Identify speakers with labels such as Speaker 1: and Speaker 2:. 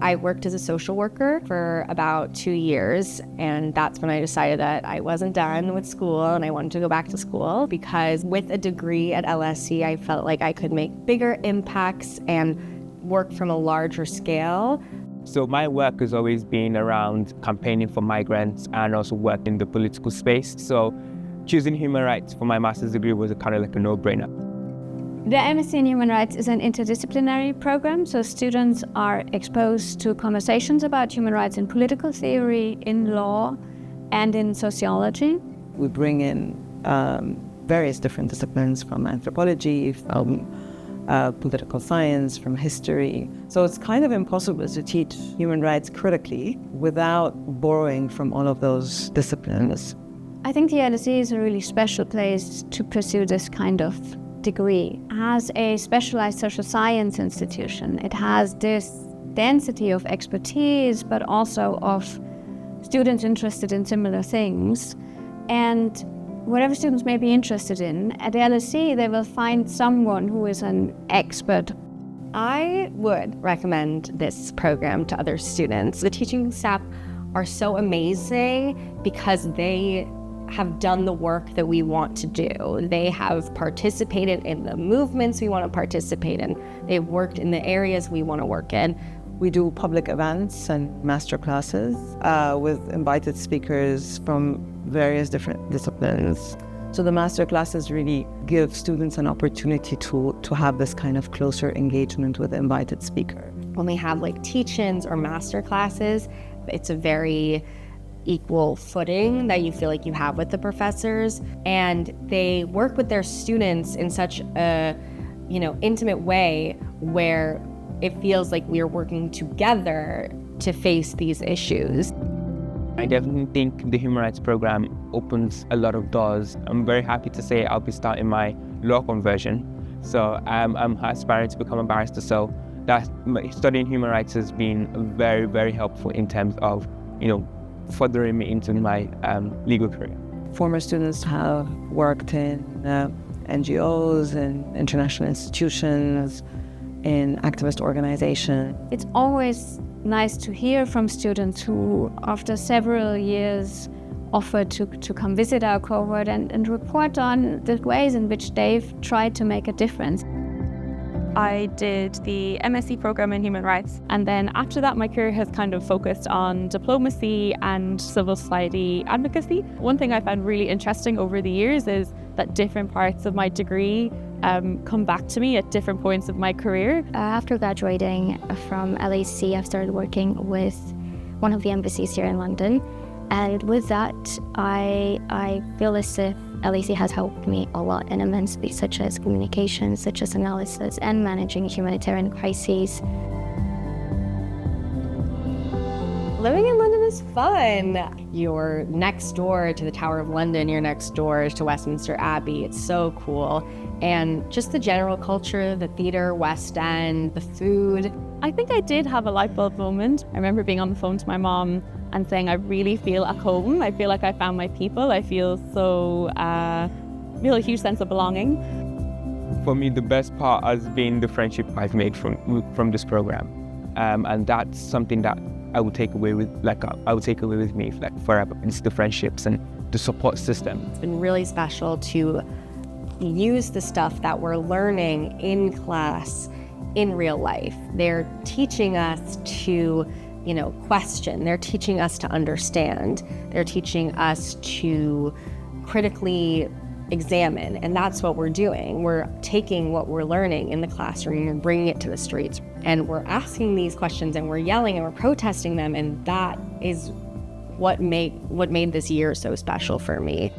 Speaker 1: I worked as a social worker for about 2 years, and that's when I decided that I wasn't done with school and I wanted to go back to school, because with a degree at LSE, I felt like I could make bigger impacts and work from a larger scale.
Speaker 2: So my work has always been around campaigning for migrants and also work in the political space. So choosing human rights for my master's degree was kind of like a no-brainer.
Speaker 3: The MSc in Human Rights is an interdisciplinary program, so students are exposed to conversations about human rights in political theory, in law, and in sociology.
Speaker 4: We bring in various different disciplines, from anthropology, from political science, from history. So it's kind of impossible to teach human rights critically without borrowing from all of those disciplines.
Speaker 3: I think the LSE is a really special place to pursue this kind of degree. As a specialized social science institution, it has this density of expertise, but also of students interested in similar things. And whatever students may be interested in, at the LSE they will find someone who is an expert.
Speaker 1: I would recommend this program to other students. The teaching staff are so amazing because they have done the work that we want to do. They have participated in the movements we want to participate in. They've worked in the areas we want to work in.
Speaker 4: We do public events and master classes with invited speakers from various different disciplines. So the master classes really give students an opportunity to have this kind of closer engagement with the invited speaker.
Speaker 1: When we have like teach-ins or master classes, it's a very equal footing that you feel like you have with the professors, and they work with their students in such a, intimate way where it feels like we're working together to face these issues.
Speaker 2: I definitely think the human rights program opens a lot of doors. I'm very happy to say I'll be starting my law conversion. So I'm aspiring to become a barrister. So that studying human rights has been very, very helpful in terms of, furthering me into my legal career.
Speaker 4: Former students have worked in NGOs and international institutions, in activist organizations.
Speaker 3: It's always nice to hear from students who, after several years, offer to come visit our cohort and report on the ways in which they've tried to make a difference.
Speaker 5: I did the MSc program in Human Rights, and then after that my career has kind of focused on diplomacy and civil society advocacy. One thing I found really interesting over the years is that different parts of my degree come back to me at different points of my career.
Speaker 6: After graduating from LSE, I've started working with one of the embassies here in London, and with that I feel as if LSE has helped me a lot and immensely, such as communication, such as analysis, and managing humanitarian crises.
Speaker 1: Living in London is fun. You're next door to the Tower of London, you're next door to Westminster Abbey. It's so cool. And just the general culture, the theater, West End, the food.
Speaker 5: I think I did have a light bulb moment. I remember being on the phone to my mom and saying, I really feel at home. I feel like I found my people. I feel a huge sense of belonging.
Speaker 2: For me, the best part has been the friendship I've made from this program. And that's something that I will take away with me forever. It's the friendships and the support system.
Speaker 1: It's been really special to use the stuff that we're learning in class in real life. They're teaching us to, question. They're teaching us to understand. They're teaching us to critically examine, and that's what we're doing. We're taking what we're learning in the classroom and bringing it to the streets, and we're asking these questions and we're yelling and we're protesting them, and that is what made this year so special for me.